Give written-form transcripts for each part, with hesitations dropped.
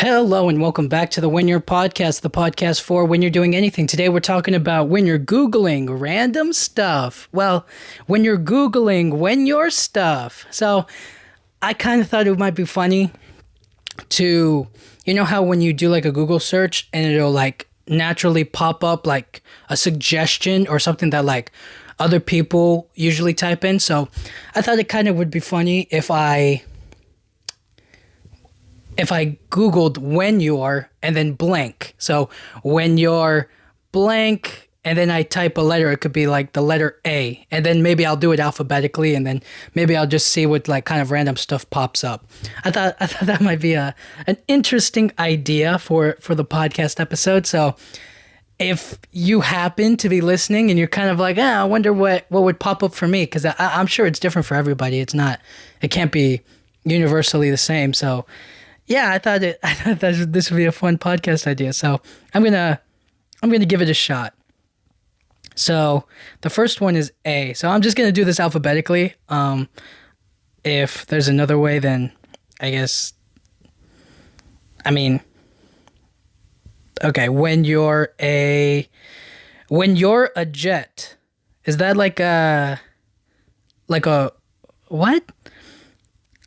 Hello and welcome back to the When You're Podcast, the podcast for when you're doing anything. Today we're talking about when you're Googling random stuff. Well, when you're Googling when your stuff. So I kind of thought it might be funny to, you know how when you do like a Google search and it'll like naturally pop up like a suggestion or something that like other people usually type in. So I thought it kind of would be funny if I Googled when you're and then blank. So when you're blank and then I type a letter, it could be like the letter A. And then maybe I'll do it alphabetically and then maybe I'll just see what like kind of random stuff pops up. I thought that might be an interesting idea for the podcast episode. So if you happen to be listening and you're kind of like, I wonder what would pop up for me, because I'm sure it's different for everybody. It can't be universally the same. So yeah, I thought that this would be a fun podcast idea. So I'm gonna give it a shot. So the first one is A. So I'm just gonna do this alphabetically. If there's another way, then I guess. I mean, okay. When you're a jet, is that like a what?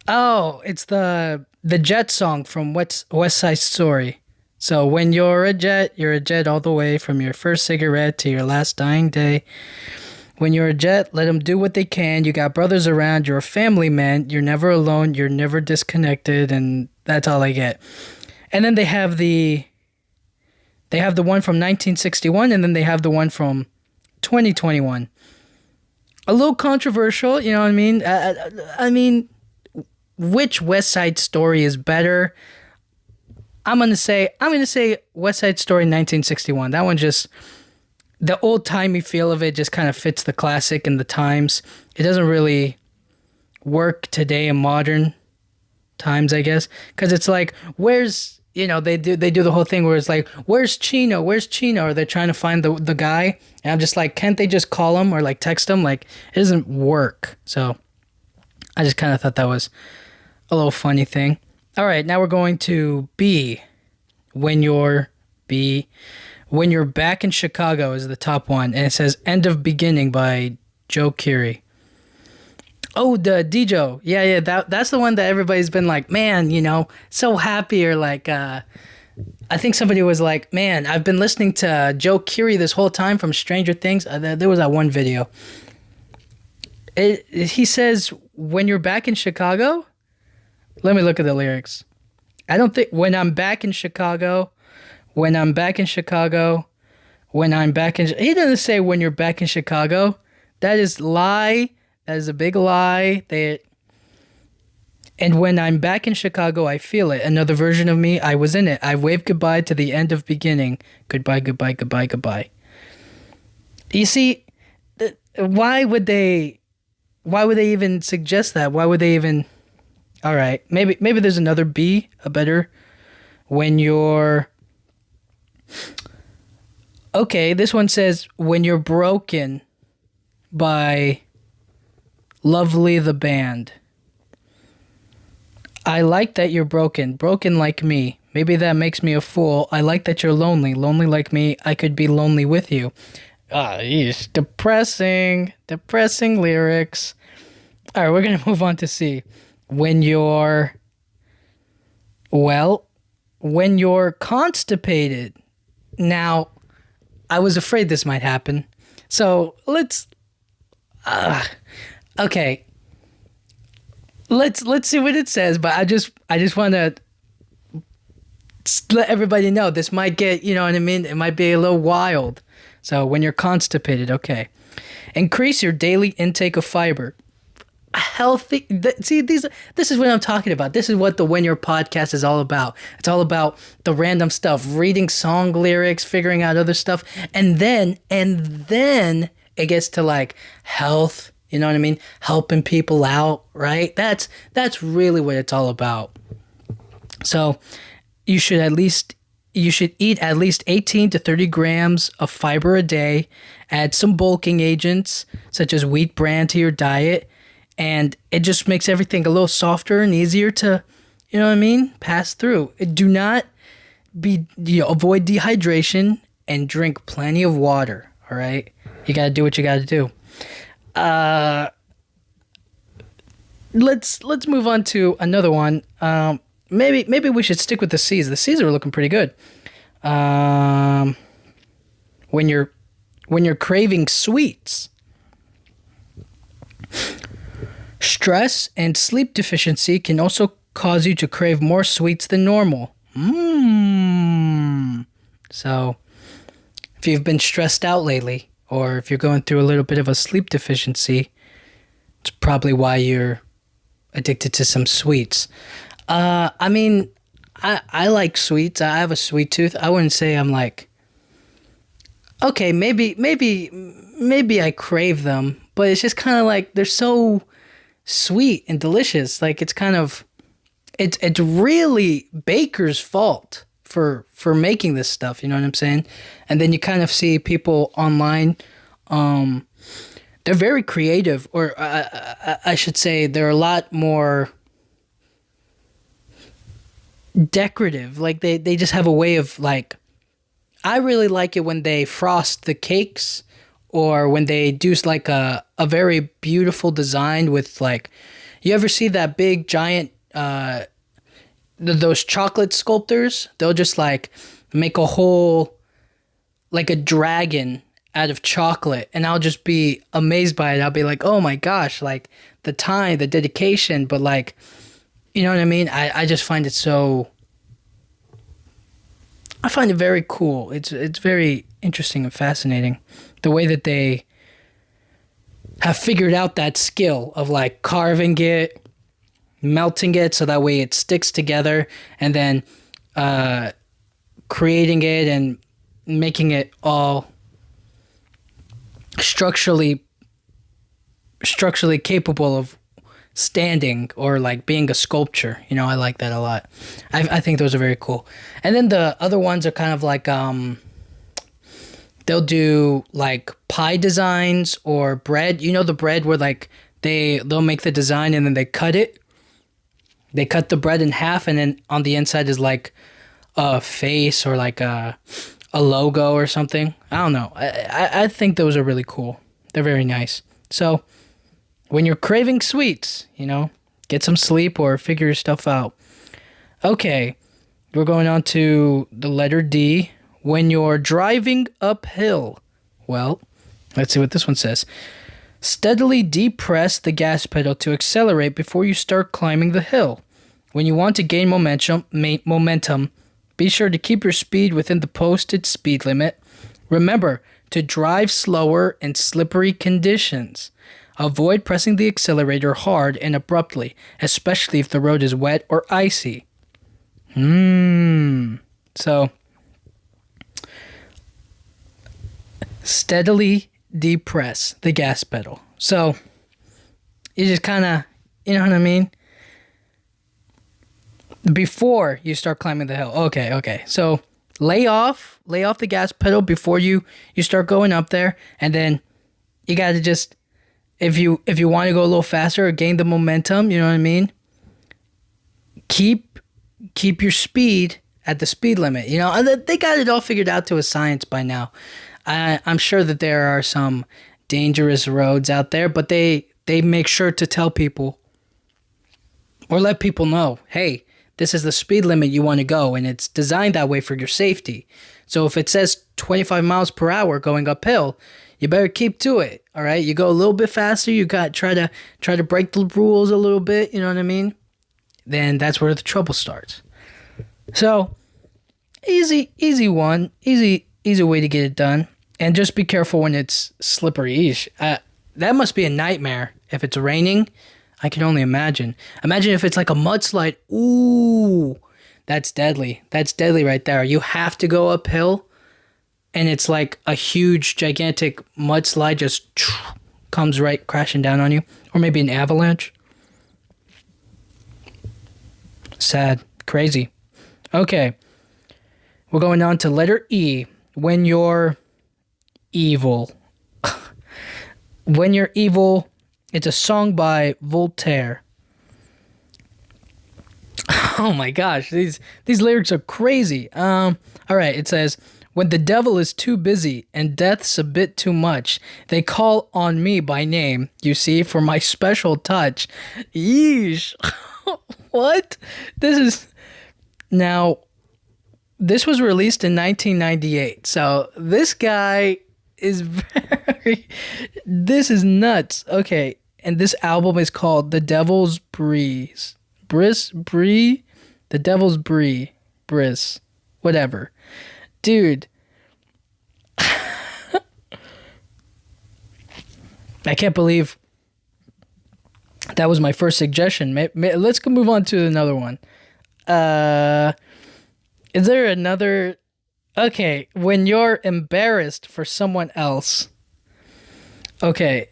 Oh, it's the Jet song from West Side Story. So when you're a jet all the way from your first cigarette to your last dying day. When you're a jet, let them do what they can. You got brothers around. You're a family man. You're never alone. You're never disconnected. And that's all I get. And then they have the one from 1961, and then they have the one from 2021. A little controversial, you know what I mean? I mean, which West Side Story is better? I'm gonna say West Side Story 1961. That one just, the old timey feel of it just kind of fits the classic and the times. It doesn't really work today in modern times, I guess, because it's like, where's, you know, they do the whole thing where it's like, where's Chino? Or they're trying to find the guy, and I'm just like, can't they just call him or like text him? Like, it doesn't work. So I just kind of thought that was a little funny thing. All right, now we're going to B. When you're back in Chicago is the top one, and it says "End of Beginning" by Joe Keery. Oh, the Dijo. Yeah, that's the one that everybody's been like, man, you know, so happy, or like, I think somebody was like, man, I've been listening to Joe Keery this whole time from Stranger Things. There was that one video. He says, when you're back in Chicago. Let me look at the lyrics. I don't think when I'm back in Chicago. He doesn't say when you're back in Chicago. That is lie. That is a big lie. And when I'm back in Chicago, I feel it. Another version of me, I was in it. I waved goodbye to the end of beginning. Goodbye, goodbye, goodbye, goodbye. You see, why would they even suggest that? Why would they even... All right, maybe there's another B, a better. When you're... Okay, this one says, When You're Broken by Lovely the Band. I like that you're broken like me. Maybe that makes me a fool. I like that you're lonely like me. I could be lonely with you. Yeesh, depressing lyrics. All right, we're going to move on to C. When you're constipated. Now, I was afraid this might happen. So let's see what it says, but I just want to let everybody know this might get, you know what I mean? It might be a little wild. So when you're constipated, okay. Increase your daily intake of fiber. Healthy. See, this is what I'm talking about. This is what the When You're Podcast is all about. It's all about the random stuff, reading song lyrics, figuring out other stuff, and then it gets to like health. You know what I mean? Helping people out, right? That's really what it's all about. So you should eat at least 18 to 30 grams of fiber a day. Add some bulking agents such as wheat bran to your diet. And it just makes everything a little softer and easier to, You know what I mean? Pass through. Do not avoid dehydration and drink plenty of water. All right, you gotta do what you gotta do. Let's move on to another one. Maybe we should stick with the C's. The C's are looking pretty good. When you're craving sweets, stress and sleep deficiency can also cause you to crave more sweets than normal. So, if you've been stressed out lately, or if you're going through a little bit of a sleep deficiency, it's probably why you're addicted to some sweets. I mean, I like sweets. I have a sweet tooth. I wouldn't say I'm like, okay, maybe I crave them, but it's just kind of like they're so sweet and delicious. Like it's kind of, it's really baker's fault for making this stuff. You know what I'm saying? And then you kind of see people online. They're very creative, or I should say, they're a lot more decorative. Like they just have a way of like, I really like it when they frost the cakes, or when they do like a very beautiful design with like, you ever see that big giant those chocolate sculptors? They'll just like make a whole, like a dragon out of chocolate, and I'll just be amazed by it. I'll be like, oh my gosh, like the time, the dedication, but like, you know what I mean? I just find it so, I find it very cool. It's very interesting and fascinating, the way that they have figured out that skill of like carving it, melting it so that way it sticks together, and then creating it and making it all structurally capable of standing, or like being a sculpture. You know, I like that a lot. I think those are very cool. And then the other ones are kind of like they'll do like pie designs or bread. You know, the bread where like they'll make the design and then they cut it. They cut the bread in half, and then on the inside is like a face or like a logo or something. I don't know. I think those are really cool. They're very nice. So when you're craving sweets, you know, get some sleep or figure your stuff out. Okay, we're going on to the letter D. When you're driving uphill, well, let's see what this one says. Steadily depress the gas pedal to accelerate before you start climbing the hill. When you want to gain momentum, be sure to keep your speed within the posted speed limit. Remember to drive slower in slippery conditions. Avoid pressing the accelerator hard and abruptly, especially if the road is wet or icy. So, steadily depress the gas pedal. So, you just kind of, you know what I mean? Before you start climbing the hill. Okay. So, lay off the gas pedal before you start going up there, and then you got to just, if you want to go a little faster or gain the momentum, you know what I mean? Keep your speed at the speed limit. You know, they got it all figured out to a science by now. I'm sure that there are some dangerous roads out there, but they make sure to tell people or let people know, hey, this is the speed limit you want to go, and it's designed that way for your safety. So if it says 25 miles per hour going uphill, you better keep to it. All right, you go a little bit faster. You got try to break the rules a little bit. You know what I mean? Then that's where the trouble starts. So easy way to get it done. And just be careful when it's slippery. Eesh. That must be a nightmare if it's raining. I can only imagine. Imagine if it's like a mudslide. Ooh, that's deadly. That's deadly right there. You have to go uphill, and it's like a huge, gigantic mudslide just comes right crashing down on you. Or maybe an avalanche. Sad. Crazy. Okay. We're going on to letter E. When you're evil. When you're evil, it's a song by Voltaire. Oh my gosh, these lyrics are crazy. All right, it says, "When the devil is too busy and death's a bit too much, they call on me by name, you see, for my special touch." Yeesh. What? This is now this was released in 1998. So this guy is very this is nuts. Okay, and this album is called The Devil's Breeze. Bree, The Devil's Bree, Briss, whatever. Dude, I can't believe that was my first suggestion. Let's go move on to another one. Is there another? Okay, when you're embarrassed for someone else. Okay.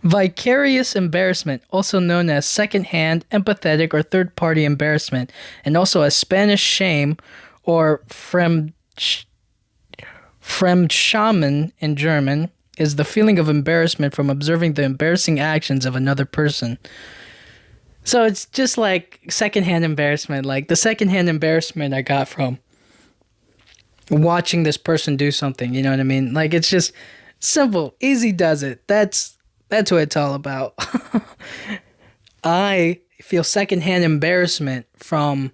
Vicarious embarrassment, also known as secondhand, empathetic, or third-party embarrassment, and also as Spanish shame or Fremdschämen in German, is the feeling of embarrassment from observing the embarrassing actions of another person. So it's just like secondhand embarrassment, like the secondhand embarrassment I got from watching this person do something, you know what I mean? Like it's just simple, easy does it. That's what it's all about. I feel secondhand embarrassment from,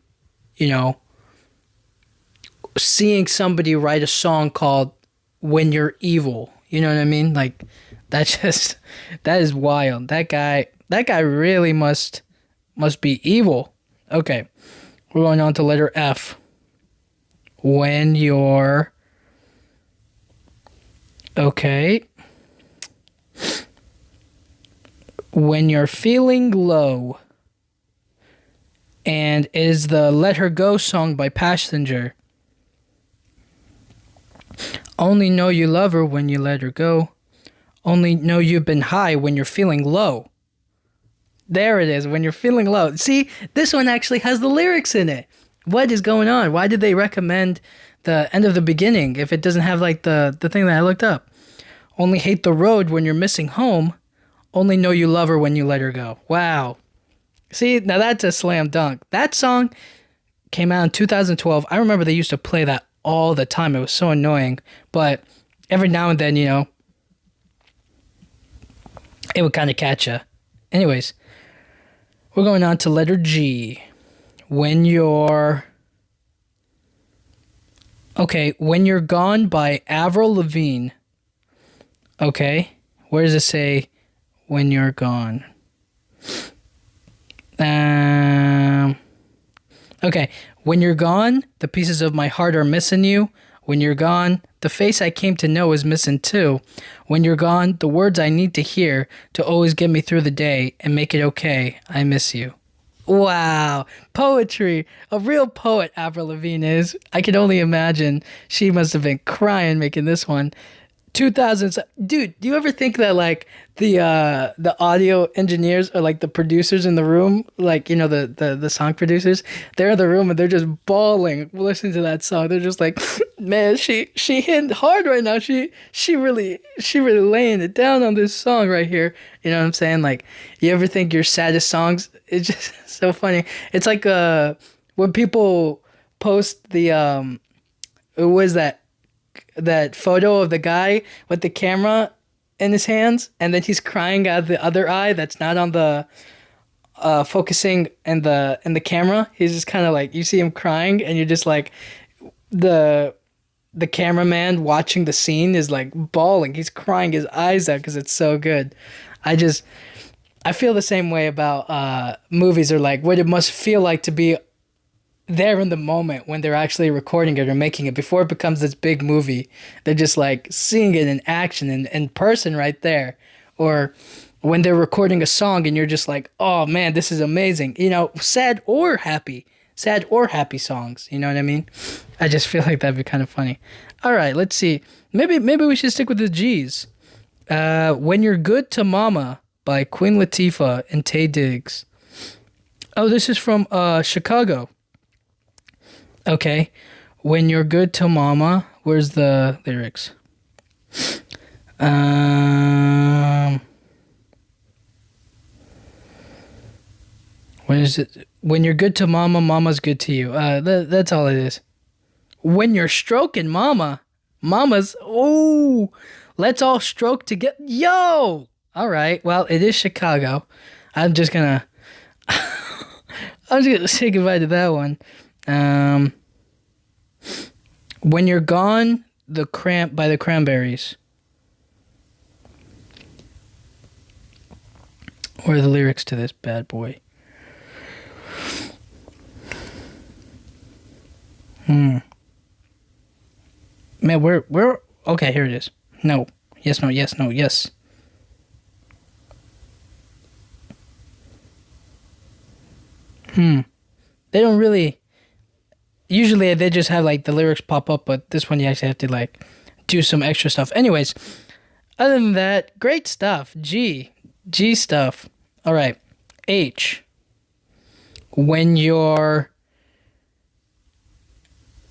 seeing somebody write a song called "When You're Evil." You know what I mean? Like that is wild. That guy really must be evil. Okay. We're going on to letter F. When you're okay. When you're feeling low, and is the Let Her Go song by Passenger. Only know you love her when you let her go. Only know you've been high when you're feeling low. There it is, when you're feeling low. See, this one actually has the lyrics in it. What is going on? Why did they recommend the end of the beginning if it doesn't have like the thing that I looked up? Only hate the road when you're missing home. Only know you love her when you let her go. Wow. See, now that's a slam dunk. That song came out in 2012. I remember they used to play that all the time. It was so annoying. But every now and then, it would kind of catch you. Anyways, we're going on to letter G. When You're... Okay, When You're Gone by Avril Lavigne. Okay, where does it say when you're gone? Okay, when you're gone, the pieces of my heart are missing you. When you're gone, the face I came to know is missing too. When you're gone, the words I need to hear to always get me through the day and make it okay. I miss you. Wow, poetry. A real poet Avril Lavigne is. I can only imagine she must have been crying making this one. 2000s. Dude, do you ever think that like the audio engineers are like the producers in the room, like the song producers? They're in the room and they're just bawling listening to that song. They're just like, man, she hit hard right now. She really laying it down on this song right here. You know what I'm saying? Like, you ever think your saddest songs? It's just so funny. It's like when people post the what was that photo of the guy with the camera in his hands, and then he's crying out of the other eye that's not on the focusing in the camera. He's just kind of like, you see him crying, and you're just like, the cameraman watching the scene is like bawling. He's crying his eyes out because it's so good. I feel the same way about movies, or like what it must feel like to be there in the moment when they're actually recording it or making it before it becomes this big movie. They're just like seeing it in action and in person right there. Or when they're recording a song and you're just like, oh man, this is amazing. Sad or happy songs. You know what I mean? I just feel like that'd be kind of funny. All right, let's see. Maybe we should stick with the G's. When You're Good to Mama by Queen Latifah and Taye Diggs. Oh, this is from Chicago. Okay, When You're Good to Mama. Where's the lyrics? When is it? When you're good to mama, mama's good to you. That's all it is. When you're stroking mama, mama's. Oh, let's all stroke together. Yo. All right. Well, it is Chicago. I'm just gonna. I'm just gonna say goodbye to that one. When you're gone, the cramp by the Cranberries. What are the lyrics to this bad boy? Man, we're okay. Here it is. No, yes, no, yes, no, yes. They don't really. Usually they just have like the lyrics pop up, but this one you actually have to like do some extra stuff. Anyways, other than that, great stuff. G stuff. All right. H. When you're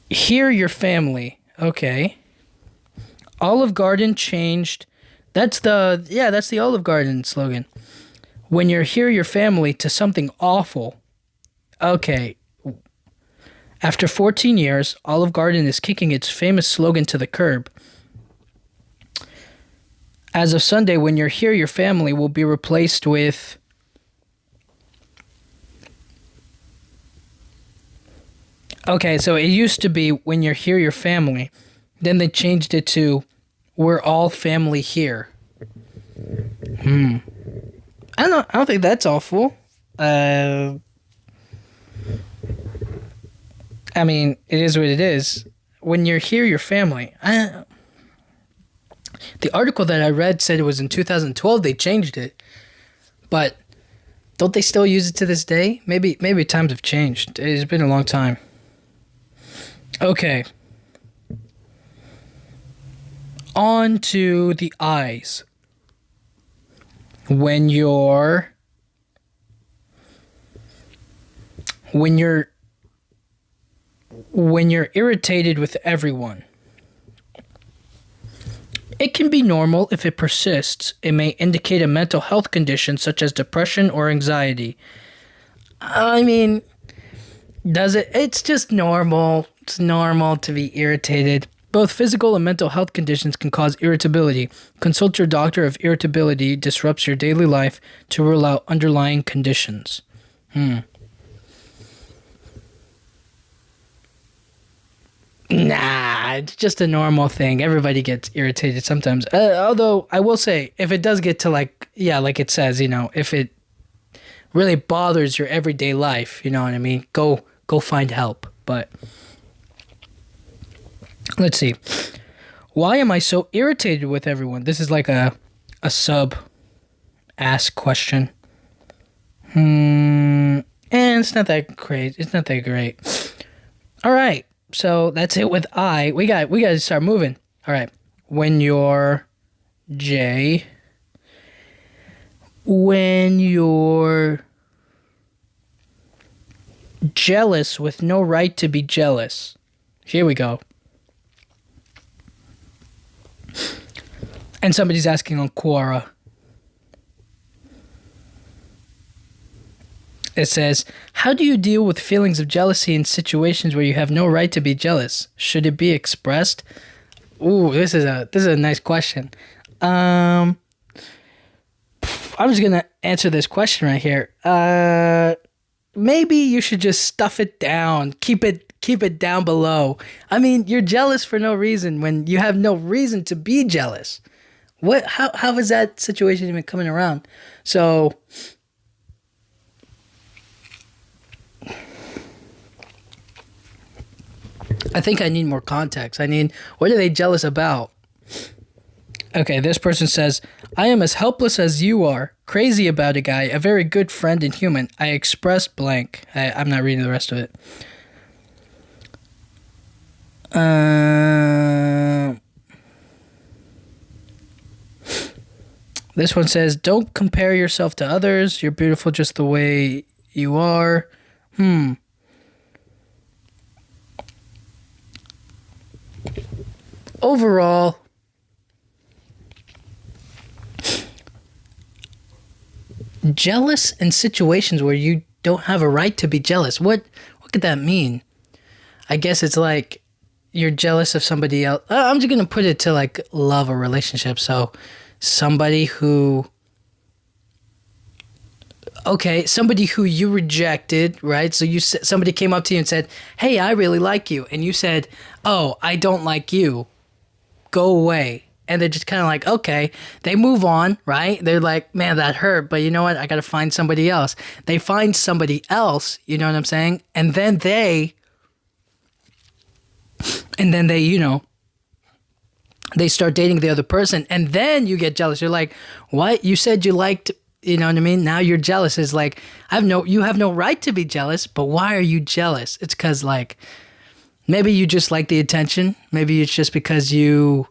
hear your family. Okay. Olive Garden changed. That's the Olive Garden slogan. When you're hear your family to something awful. Okay. After 14 years, Olive Garden is kicking its famous slogan to the curb. As of Sunday, when you're here, your family will be replaced with... Okay, so it used to be when you're here, your family. Then they changed it to we're all family here. I don't think that's awful. I mean, it is what it is. When you're here, your family. The article that I read said it was in 2012 they changed it. But don't they still use it to this day? Maybe times have changed. It's been a long time. Okay. On to the eyes. When you're irritated with everyone. It can be normal if it persists. It may indicate a mental health condition such as depression or anxiety. I mean, does it? It's just normal. It's normal to be irritated. Both physical and mental health conditions can cause irritability. Consult your doctor if irritability disrupts your daily life to rule out underlying conditions. Nah, it's just a normal thing. Everybody gets irritated sometimes. Although, I will say, if it does get to like it says, if it really bothers your everyday life, you know what I mean? Go find help. But, let's see. Why am I so irritated with everyone? This is like a sub-ask question. And it's not that great. It's not that great. All right. So that's it with I. We got to start moving. All right. When you're J. When you're jealous with no right to be jealous. Here we go. And somebody's asking on Quora. It says, how do you deal with feelings of jealousy in situations where you have no right to be jealous? Should it be expressed? Ooh, this is a nice question. I'm just gonna answer this question right here. Maybe you should just stuff it down. Keep it down below. I mean, you're jealous for no reason when you have no reason to be jealous. What? How is that situation even coming around? So, I think I need more context. What are they jealous about? Okay, this person says, I am as helpless as you are, crazy about a guy, a very good friend and human. I express blank. I'm not reading the rest of it. This one says, don't compare yourself to others. You're beautiful just the way you are. Overall, jealous in situations where you don't have a right to be jealous. What could that mean? I guess it's like you're jealous of somebody else. I'm just gonna put it to like love or relationship. So somebody who, okay, somebody who you rejected, right? So somebody came up to you and said, "Hey, I really like you," and you said, "Oh, I don't like you. Go away." And they're just kind of like, okay, they move on, right? They're like, man, that hurt, but you know what? I got to find somebody else. They find somebody else, you know what I'm saying? And then they, they start dating the other person, and then you get jealous. You're like, what? You said you liked, you know what I mean? Now you're jealous. It's like, you have no right to be jealous, but why are you jealous? It's because, like, maybe you just like the attention. Maybe it's just because you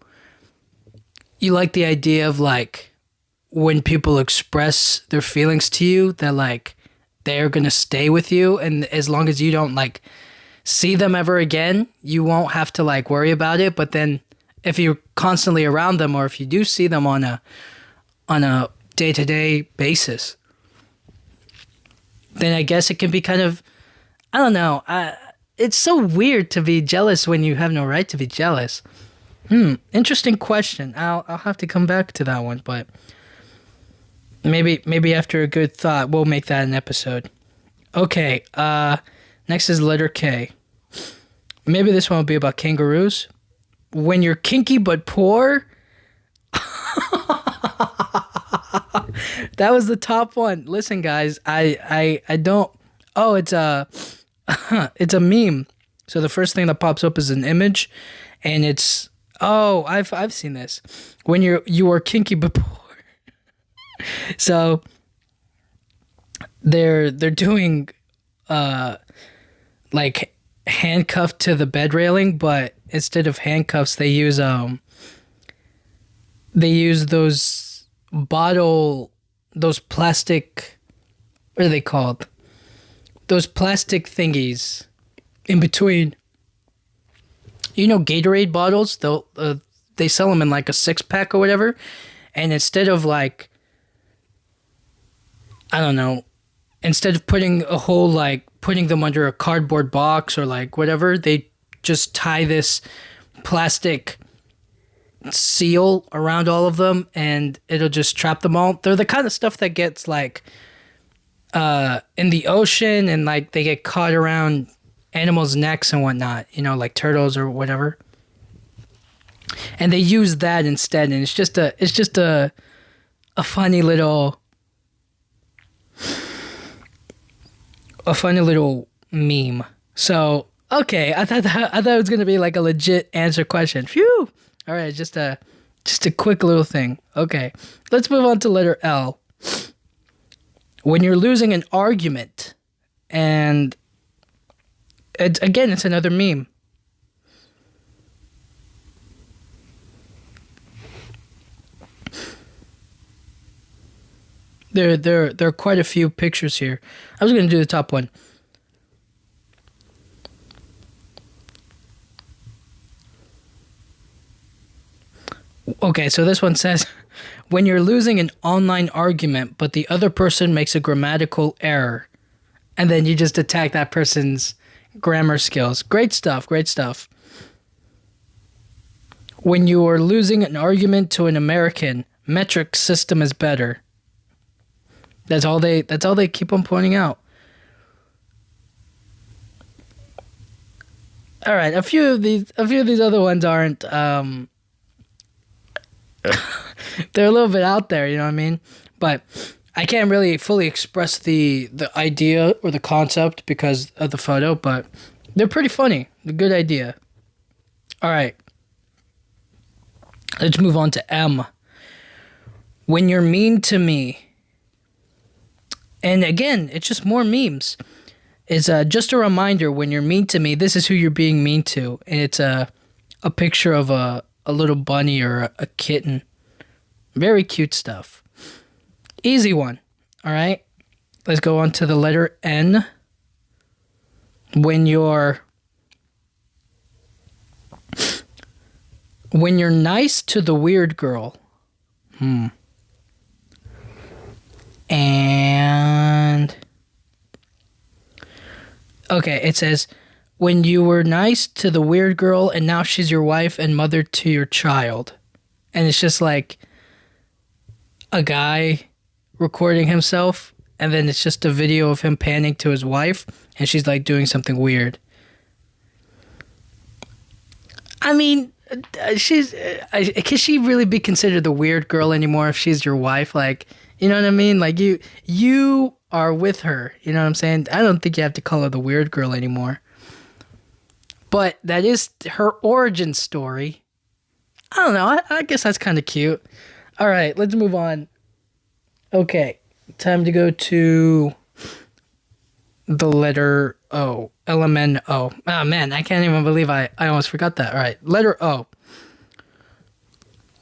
like the idea of, like, when people express their feelings to you, that, like, they're going to stay with you. And as long as you don't, like, see them ever again, you won't have to, like, worry about it. But then if you're constantly around them, or if you do see them on a day-to-day basis, then I guess it can be kind of, I don't know. It's so weird to be jealous when you have no right to be jealous. Interesting question. I'll have to come back to that one, but maybe after a good thought, we'll make that an episode. Okay, next is letter K. Maybe this one will be about kangaroos. When you're kinky but poor. That was the top one. Listen, guys, I don't. Oh, it's a it's a meme. So the first thing that pops up is an image, and it's, oh, I've seen this. When you are kinky but poor. So they're doing like handcuffed to the bed railing, but instead of handcuffs, they use those plastic, what are they called? Those plastic thingies in between. You know, Gatorade bottles, they sell them in like a 6-pack or whatever. And instead of, like, I don't know, instead of putting them under a cardboard box or like whatever, they just tie this plastic seal around all of them, and it'll just trap them all. They're the kind of stuff that gets, like, in the ocean, and, like, they get caught around animals' necks and whatnot, you know, like turtles or whatever. And they use that instead, and it's just a funny little meme. So, okay, I thought it was gonna be like a legit answer question. Phew. All right, just a quick little thing. Okay, let's move on to letter L. When you're losing an argument, and it's another meme. There are quite a few pictures here. I was gonna do the top one. Okay, so this one says, when you're losing an online argument, but the other person makes a grammatical error, and then you just attack that person's grammar skills. Great stuff, great stuff. When you are losing an argument to an American, metric system is better. That's all they keep on pointing out. All right, a few of these other ones aren't they're a little bit out there, you know what I mean? But I can't really fully express the idea or the concept because of the photo, but they're pretty funny. A good idea. All right. Let's move on to M. When you're mean to me. And again, it's just more memes. It's just a reminder, when you're mean to me, this is who you're being mean to. And it's a picture of a little bunny or a kitten. Very cute stuff. Easy one. All right. Let's go on to the letter N. When you're nice to the weird girl. And Okay, it says, when you were nice to the weird girl and now she's your wife and mother to your child. And it's just like a guy recording himself, and then it's just a video of him panning to his wife, and she's like doing something weird. I mean, can she really be considered the weird girl anymore if she's your wife? Like, you know what I mean? Like you are with her. You know what I'm saying? I don't think you have to call her the weird girl anymore. But that is her origin story. I don't know. I guess that's kind of cute. All right, let's move on. Okay, time to go to the letter O. LMNO. Oh, man, I can't even believe I almost forgot that. All right, letter O.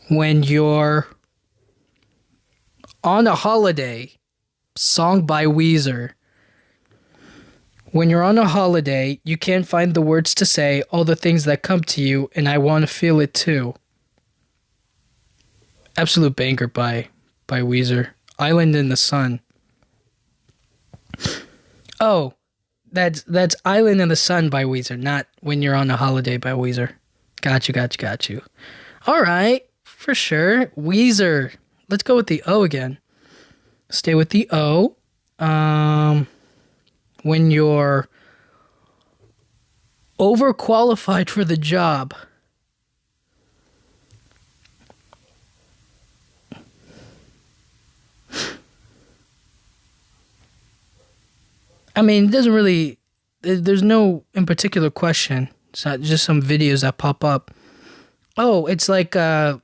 When you're on a holiday, song by Weezer. When you're on a holiday, you can't find the words to say all the things that come to you, and I want to feel it too. Absolute banger by Weezer. Island in the Sun. Oh, that's Island in the Sun by Weezer, not When You're on a Holiday by Weezer. Got you. All right, for sure. Weezer. Let's go with the O again. Stay with the O. When you're overqualified for the job. I mean, it doesn't really, there's no in particular question. It's not just some videos that pop up. Oh, it's like a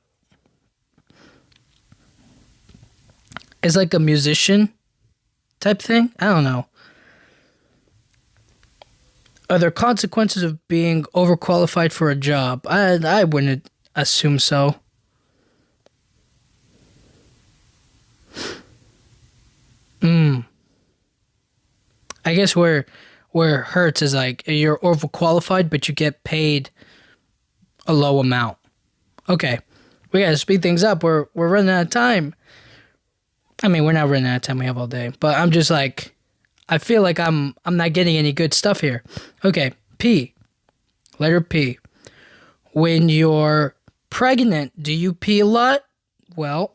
musician type thing? I don't know. Are there consequences of being overqualified for a job? I wouldn't assume so. I guess where it hurts is like you're overqualified, but you get paid a low amount. Okay, we gotta speed things up. We're running out of time. I mean, we're not running out of time. We have all day. But I'm just like, I feel like I'm not getting any good stuff here. Okay, P. Letter P. When you're pregnant, do you pee a lot? Well,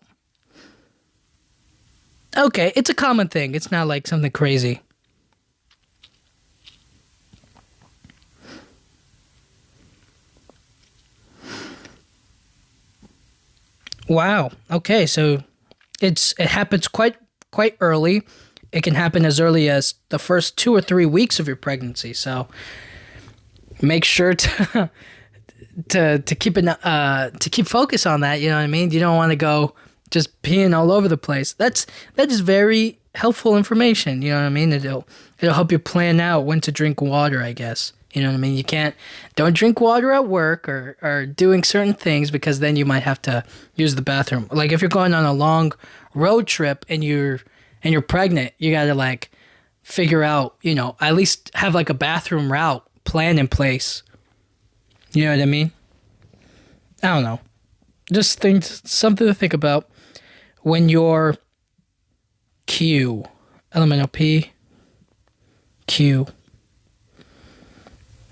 okay, it's a common thing. It's not like something crazy. Wow. Okay, so it happens quite early. It can happen as early as the first 2 or 3 weeks of your pregnancy. So make sure to keep focus on that. You know what I mean? You don't want to go just peeing all over the place. That is very helpful information. You know what I mean? It'll help you plan out when to drink water, I guess. You know what I mean? Don't drink water at work or doing certain things, because then you might have to use the bathroom. Like if you're going on a long road trip and you're pregnant, you got to like figure out, at least have like a bathroom route plan in place. You know what I mean? I don't know. Just something to think about when you're Q. Elemental P. Q.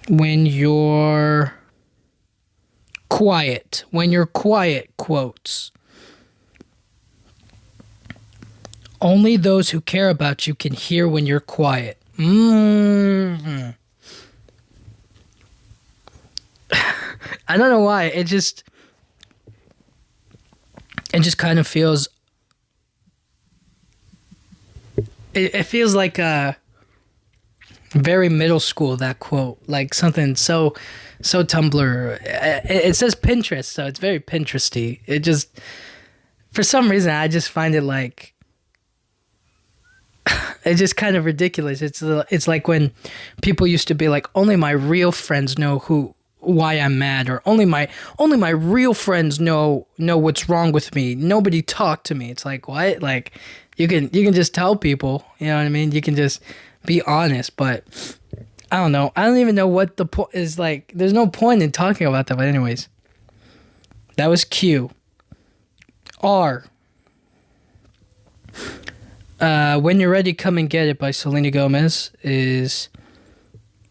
When you're quiet. When you're quiet, quotes. Only those who care about you can hear when you're quiet. I don't know why. It just kind of feels. It feels like very middle school, that quote, like something so Tumblr. It says Pinterest, so it's very Pinteresty. It just, for some reason, I just find it like, it's just kind of ridiculous. It's like when people used to be like, only my real friends know why I'm mad, or only my real friends know what's wrong with me. Nobody talk to me. It's like, what? Like you can just tell people, you know what I mean? You can just be honest, but I don't know. I don't even know what the point is. Like, there's no point in talking about that. But anyways, that was Q. R. When You're Ready, Come and Get It by Selena Gomez is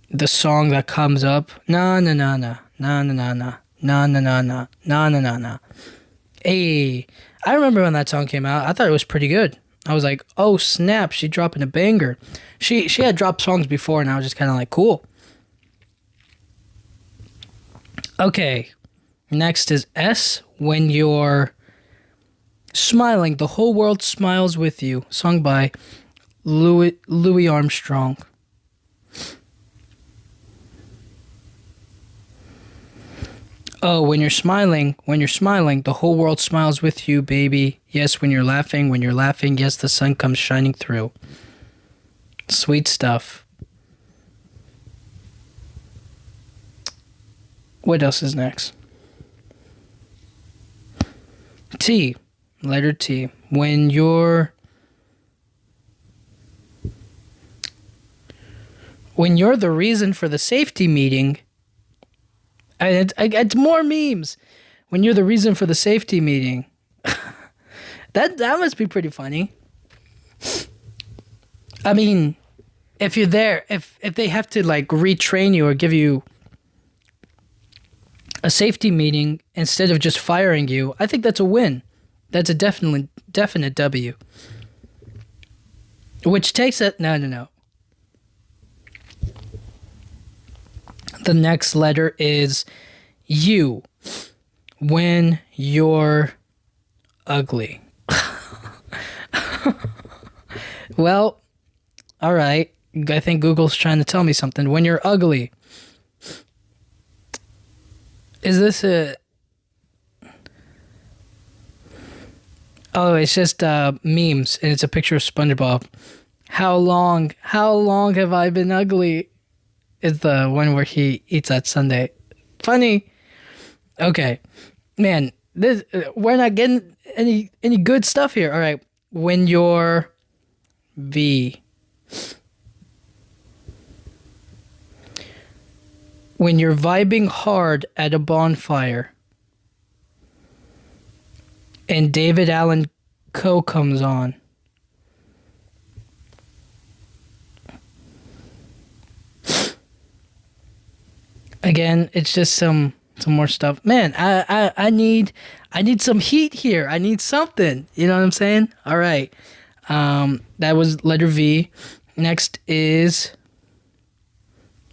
the song that comes up. Na na na na na na na na na na na na na na na na. Hey, I remember when that song came out. I thought it was pretty good. I was like, oh snap, she dropping a banger. She had dropped songs before, and I was just kind of like, cool. Okay, next is S. When you're smiling, the whole world smiles with you. Sung by Louis Armstrong. Oh, when you're smiling, the whole world smiles with you, baby. Yes, when you're laughing, yes, the sun comes shining through. Sweet stuff. What else is next? T. Letter T. When you're the reason for the safety meeting. It's more memes. When you're the reason for the safety meeting. that must be pretty funny. I mean, if you're there, if they have to like retrain you or give you a safety meeting instead of just firing you, I think that's a win. That's a definite W. Which takes it... No. The next letter is U. When you're ugly. Well, all right. I think Google's trying to tell me something. When you're ugly. Is this a... Oh, it's just memes, and it's a picture of SpongeBob. How long have I been ugly? Is the one where he eats that sundae. Funny. Okay. Man, we're not getting any good stuff here. All right. When you're V. When you're vibing hard at a bonfire and David Allan Coe comes on. Again, it's just some more stuff. Man, I need some heat here. I need something. You know what I'm saying? All right. That was letter V. Next is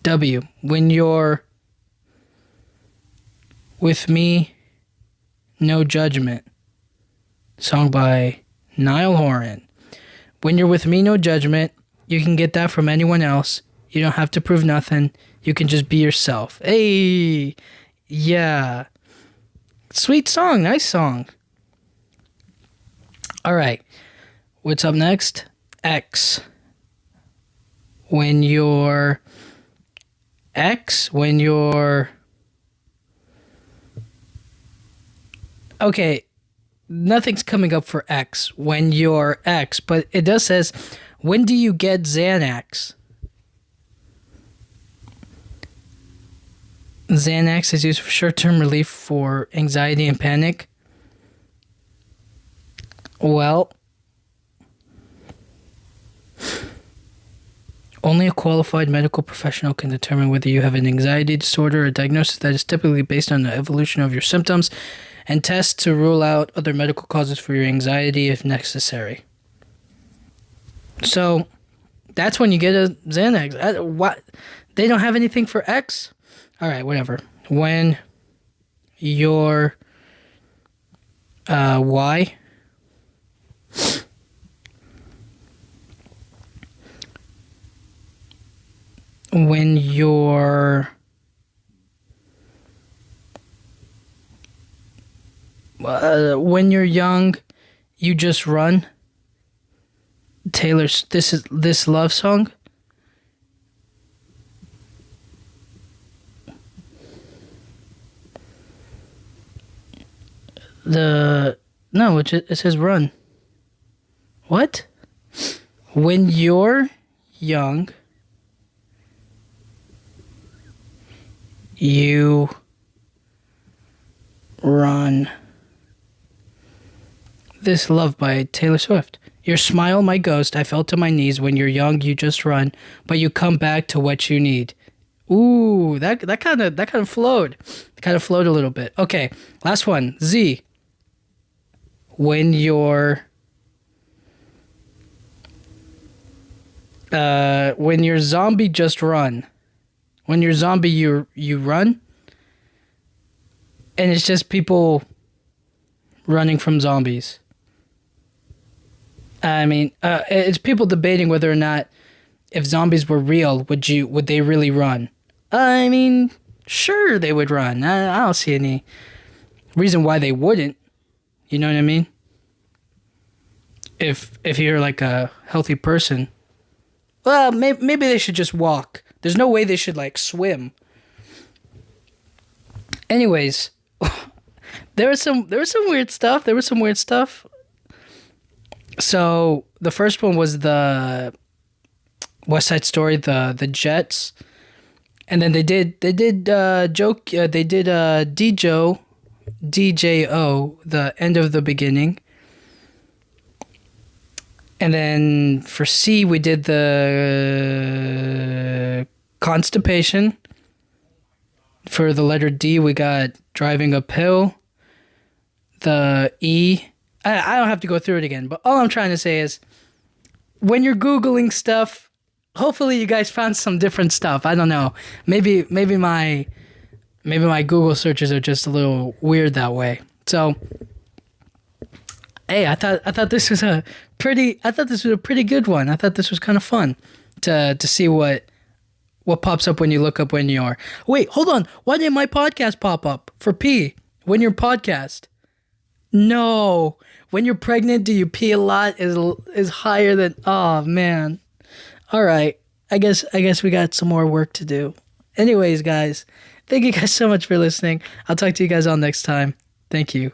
W. When you're with me, no judgment. Song by Niall Horan. When you're with me, no judgment. You can get that from anyone else. You don't have to prove nothing. You can just be yourself. Hey, yeah. Sweet song, nice song. All right. What's up next? X. When you're okay, nothing's coming up for X. When you're X, but it does says, when do you get Xanax? Xanax is used for short-term relief for anxiety and panic. Well, only a qualified medical professional can determine whether you have an anxiety disorder, a diagnosis that is typically based on the evolution of your symptoms, and tests to rule out other medical causes for your anxiety if necessary. So, that's when you get a Xanax. What? They don't have anything for X? All right, whatever. When you're Y. When you're young, you just run. Taylor's this love song. It says run. What? When you're young, you run. This Love by Taylor Swift. Your smile, my ghost, I fell to my knees. When you're young, you just run, but you come back to what you need. Ooh, that kind of flowed. Kind of flowed a little bit. Okay, last one. Z. When you're zombie, just run. When you're zombie, you run, and it's just people running from zombies. I mean, it's people debating whether or not if zombies were real, would they really run? I mean, sure they would run. I don't see any reason why they wouldn't. You know what I mean? If you're like a healthy person, well, maybe they should just walk. There's no way they should like swim. Anyways, there was some weird stuff. There was some weird stuff. So the first one was the West Side Story, the Jets, and then they did DJO, the end of the beginning, and then for C we did the constipation. For the letter D we got driving uphill. The E, I don't have to go through it again, but all I'm trying to say is when you're Googling stuff, hopefully you guys found some different stuff. I don't know. Maybe my Google searches are just a little weird that way. So, hey, I thought this was a pretty good one. I thought this was kind of fun to see what pops up when you look up when you're. Wait, hold on. Why didn't my podcast pop up for P when you're podcast? No. When you're pregnant, do you pee a lot is higher than. Oh man. All right. I guess we got some more work to do. Anyways, guys, thank you guys so much for listening. I'll talk to you guys all next time. Thank you.